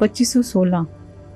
2516,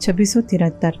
2673।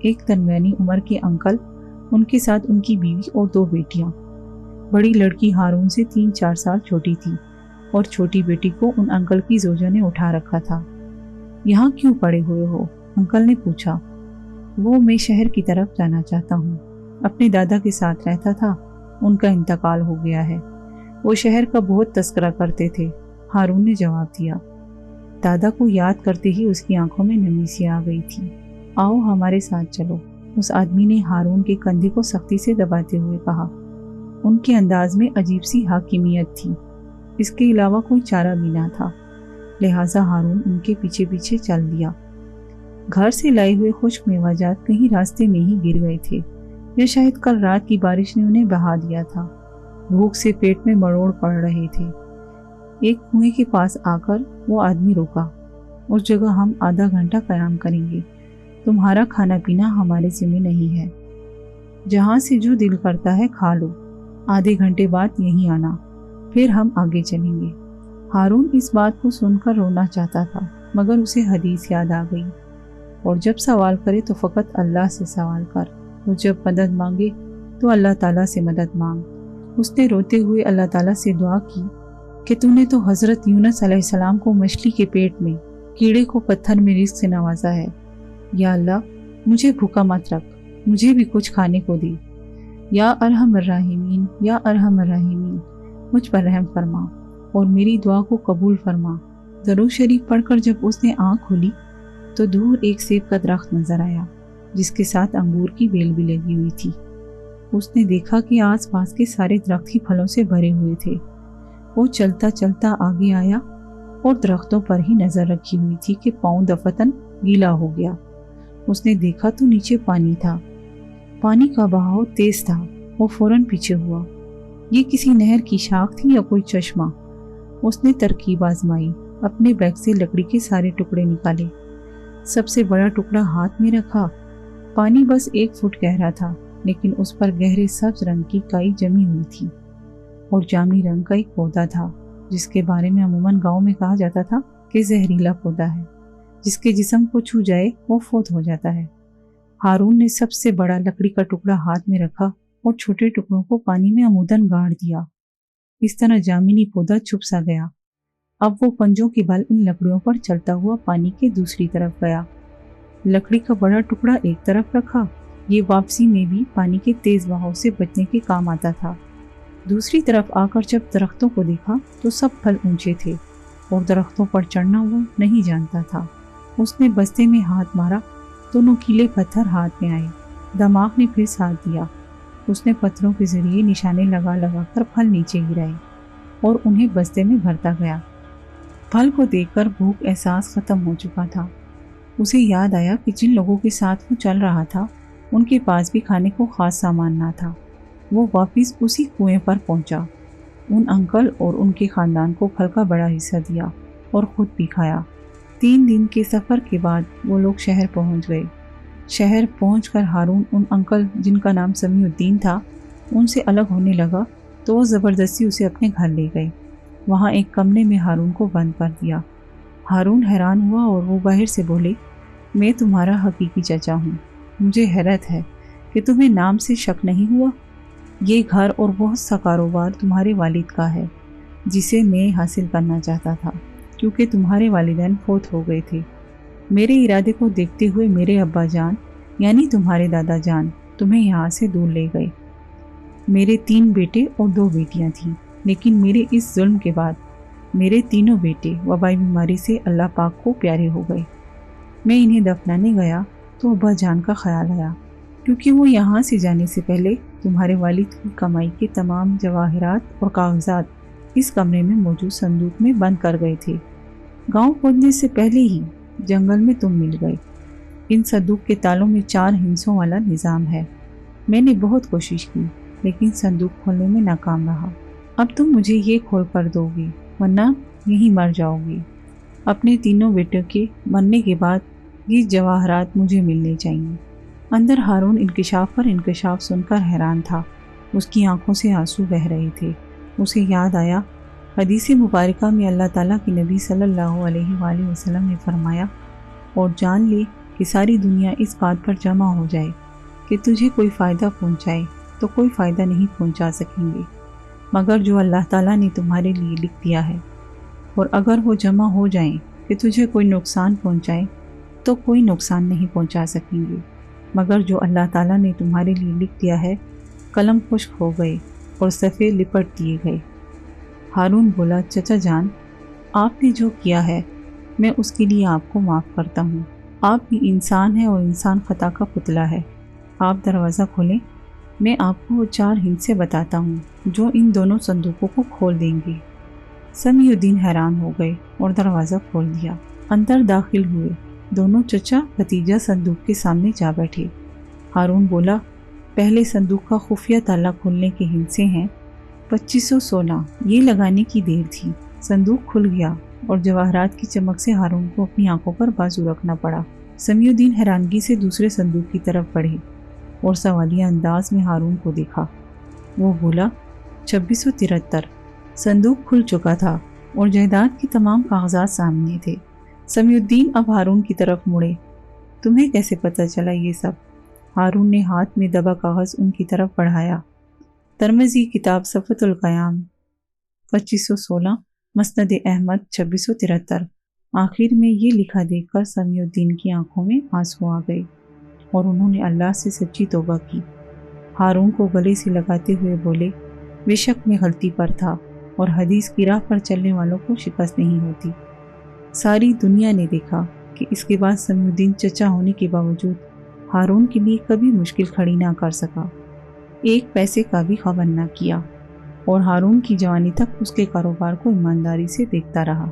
ایک درمیانی عمر کے انکل، ان کے ساتھ ان کی بیوی اور 2 بیٹیاں۔ بڑی لڑکی ہارون سے 3-4 سال چھوٹی تھی اور چھوٹی بیٹی کو ان انکل کی زوجہ نے اٹھا رکھا تھا۔ یہاں کیوں پڑے ہوئے ہو؟ انکل نے پوچھا۔ وہ میں شہر کی طرف جانا چاہتا ہوں، اپنے دادا کے ساتھ رہتا تھا، ان کا انتقال ہو گیا ہے، وہ شہر کا بہت تذکرہ کرتے تھے، ہارون نے جواب دیا۔ دادا کو یاد کرتے ہی اس کی آنکھوں میں نمی سی آ گئی تھی۔ آؤ ہمارے ساتھ چلو، اس آدمی نے ہارون کے کندھے کو سختی سے دباتے ہوئے کہا۔ ان کے انداز میں عجیب سی حاکمیت تھی، اس کے علاوہ کوئی چارہ بھی نہ تھا، لہٰذا ہارون ان کے پیچھے پیچھے چل دیا۔ گھر سے لائے ہوئے خشک میوہ جات کہیں راستے میں ہی گر گئے تھے، یا شاید کل رات کی بارش نے انہیں بہا دیا تھا۔ بھوک سے پیٹ میں مروڑ پڑ رہے تھے۔ ایک کنویں کے پاس آ کر وہ آدمی روکا۔ اس جگہ ہم آدھا گھنٹہ قیام کریں گے، تمہارا کھانا پینا ہمارے ذمہ نہیں ہے، جہاں سے جو دل کرتا ہے کھا لو، آدھے گھنٹے بعد یہیں آنا، پھر ہم آگے چلیں گے۔ ہارون اس بات کو سن کر رونا چاہتا تھا، مگر اسے حدیث یاد آ گئی، اور جب سوال کرے تو فقط اللہ سے سوال کر، اور جب مدد مانگے تو اللہ تعالیٰ سے مدد مانگ۔ اس نے روتے ہوئے اللہ تعالیٰ سے دعا کی کہ تو نے تو حضرت یونس علیہ السلام کو مچھلی کے پیٹ میں، کیڑے کو پتھر میں رزق سے نوازا ہے، یا اللہ مجھے بھوکا مت رکھ، مجھے بھی کچھ کھانے کو دے، یا ارحم الراحمین، یا ارحم الراحمین، مجھ پر رحم فرما اور میری دعا کو قبول فرما۔ درود شریف پڑھ کر جب اس نے آنکھ کھولی تو دور ایک سیب کا درخت نظر آیا، جس کے ساتھ انگور کی بیل بھی لگی ہوئی تھی۔ اس نے دیکھا کہ آس پاس کے سارے درخت ہی پھلوں سے بھرے ہوئے تھے۔ وہ چلتا چلتا آگے آیا اور درختوں پر ہی نظر رکھی ہوئی تھی کہ پاؤں دفتن گیلا ہو گیا۔ اس نے دیکھا تو نیچے پانی تھا، پانی کا بہاؤ تیز تھا۔ وہ فوراً پیچھے ہوا، یہ کسی نہر کی شاخ تھی یا کوئی چشمہ؟ اس نے ترکیب آزمائی، اپنے بیگ سے لکڑی کے سارے ٹکڑے نکالے، سب سے بڑا ٹکڑا ہاتھ میں رکھا۔ پانی بس 1 فٹ گہرا تھا، لیکن اس پر گہرے سبز رنگ کی کائی جمی ہوئی تھی، اور جامنی رنگ کا ایک پودا تھا، جس کے بارے میں عموماً گاؤں میں کہا جاتا تھا کہ زہریلا پودا ہے، جس کے جسم کو چھو جائے وہ فوت ہو جاتا ہے۔ ہارون نے سب سے بڑا لکڑی کا ٹکڑا ہاتھ میں رکھا اور چھوٹے ٹکڑوں کو پانی میں عموداً گاڑ دیا۔ اس طرح جامنی پودا چھپ سا گیا۔ اب وہ پنجوں کے بل ان لکڑیوں پر چلتا ہوا پانی کے دوسری طرف گیا۔ لکڑی کا بڑا ٹکڑا ایک طرف رکھا، یہ واپسی میں بھی پانی کے تیز بہاؤ سے بچنے کے کام آتا تھا۔ دوسری طرف آ کر جب درختوں کو دیکھا تو سب پھل اونچے تھے، اور درختوں پر چڑھنا وہ نہیں جانتا تھا۔ اس نے بستے میں ہاتھ مارا تو نوکیلے پتھر ہاتھ میں آئے۔ دماغ نے پھر ساتھ دیا۔ اس نے پتھروں کے ذریعے نشانے لگا لگا کر پھل نیچے گرائے اور انہیں بستے میں بھرتا گیا۔ پھل کو دیکھ کر بھوک احساس ختم ہو چکا تھا۔ اسے یاد آیا کہ جن لوگوں کے ساتھ وہ چل رہا تھا ان کے پاس بھی کھانے کو خاص سامان نہ تھا۔ وہ واپس اسی کنویں پر پہنچا، ان انکل اور ان کے خاندان کو پھل کا بڑا حصہ دیا اور خود بھی کھایا۔ 3 دن کے سفر کے بعد وہ لوگ شہر پہنچ گئے۔ شہر پہنچ کر ہارون ان انکل جن کا نام سمیع الدین تھا ان سے الگ ہونے لگا تو وہ زبردستی اسے اپنے گھر لے گئے۔ وہاں ایک کمرے میں ہارون کو بند کر دیا۔ ہارون حیران ہوا اور وہ باہر سے بولے، میں تمہارا حقیقی چچا ہوں۔ مجھے حیرت ہے کہ تمہیں نام سے شک نہیں ہوا۔ یہ گھر اور بہت سا کاروبار تمہارے والد کا ہے، جسے میں حاصل کرنا چاہتا تھا کیونکہ تمہارے والدین فوت ہو گئے تھے۔ میرے ارادے کو دیکھتے ہوئے میرے ابا جان یعنی تمہارے دادا جان تمہیں یہاں سے دور لے گئے۔ میرے 3 بیٹے اور 2 بیٹیاں تھیں، لیکن میرے اس ظلم کے بعد میرے تینوں بیٹے وبائی بیماری سے اللہ پاک کو پیارے ہو گئے۔ میں انہیں دفنانے گیا تو ابا جان کا خیال آیا، کیونکہ وہ یہاں سے جانے سے پہلے تمہارے والد کی کمائی کے تمام جواہرات اور کاغذات اس کمرے میں موجود صندوق میں بند کر گئے تھے۔ گاؤں کھودنے سے پہلے ہی جنگل میں تم مل گئے۔ ان صندوق کے تالوں میں 4 ہندسوں والا نظام ہے۔ میں نے بہت کوشش کی لیکن صندوق کھولنے میں ناکام رہا۔ اب تم مجھے یہ کھول کر دو گے ورنہ یہیں مر جاؤ گے۔ اپنے تینوں بیٹوں کے مرنے کے بعد یہ جواہرات مجھے ملنے چاہیے۔ اندر ہارون انکشاف پر انکشاف سن کر حیران تھا۔ اس کی آنکھوں سے آنسو بہہ رہے تھے۔ اسے یاد آیا حدیث مبارکہ میں اللہ تعالیٰ کے نبی صلی اللہ علیہ وآلہ وسلم نے فرمایا، اور جان لے کہ ساری دنیا اس بات پر جمع ہو جائے کہ تجھے کوئی فائدہ پہنچائے تو کوئی فائدہ نہیں پہنچا سکیں گے مگر جو اللہ تعالیٰ نے تمہارے لیے لکھ دیا ہے، اور اگر وہ جمع ہو جائیں کہ تجھے کوئی نقصان پہنچائے تو کوئی نقصان نہیں پہنچا سکیں گے مگر جو اللہ تعالیٰ نے تمہارے لیے لکھ دیا ہے۔ قلم خشک ہو گئے اور صفحے لپٹ دیے گئے۔ ہارون بولا، چچا جان، آپ نے جو کیا ہے میں اس کے لیے آپ کو معاف کرتا ہوں۔ آپ بھی انسان ہیں اور انسان خطا کا پتلا ہے۔ آپ دروازہ کھولیں، میں آپ کو 4 ہندسے بتاتا ہوں جو ان دونوں صندوقوں کو کھول دیں گے۔ سمیع الدین حیران ہو گئے اور دروازہ کھول دیا۔ اندر داخل ہوئے۔ دونوں چچا بھتیجا صندوق کے سامنے جا بیٹھے۔ ہارون بولا، پہلے صندوق کا خفیہ تالا کھولنے کے ہندسے ہیں 2516، یہ لگانے کی دیر تھی۔ صندوق کھل گیا اور جواہرات کی چمک سے ہارون کو اپنی آنکھوں پر بازو رکھنا پڑا۔ سمیع الدین حیرانگی سے دوسرے صندوق کی طرف بڑھے اور سوالیہ انداز میں ہارون کو دیکھا۔ وہ بولا، 2673۔ صندوق کھل چکا تھا اور جائیداد کے تمام کاغذات سامنے تھے۔ سمیع الدین اب ہارون کی طرف مڑے، تمہیں کیسے پتہ چلا یہ سب؟ ہارون نے ہاتھ میں دبا کاغذ ان کی طرف بڑھایا۔ ترمذی کتاب صفۃ القیام 2516، مسند احمد 2673۔ آخر میں یہ لکھا دیکھ کر سمیع الدین کی آنکھوں میں آنسو آ گئے اور انہوں نے اللہ سے سچی توبہ کی۔ ہارون کو گلے سے لگاتے ہوئے بولے، بے شک میں غلطی پر تھا اور حدیث کی راہ پر چلنے والوں کو شکست نہیں ہوتی۔ ساری دنیا نے دیکھا کہ اس کے بعد سمیع الدین چچا ہونے کے باوجود ہارون کے لیے کبھی مشکل کھڑی نہ کر سکا، ایک پیسے کا بھی خبر نہ کیا، اور ہارون کی جوانی تک اس کے کاروبار کو ایمانداری سے دیکھتا رہا۔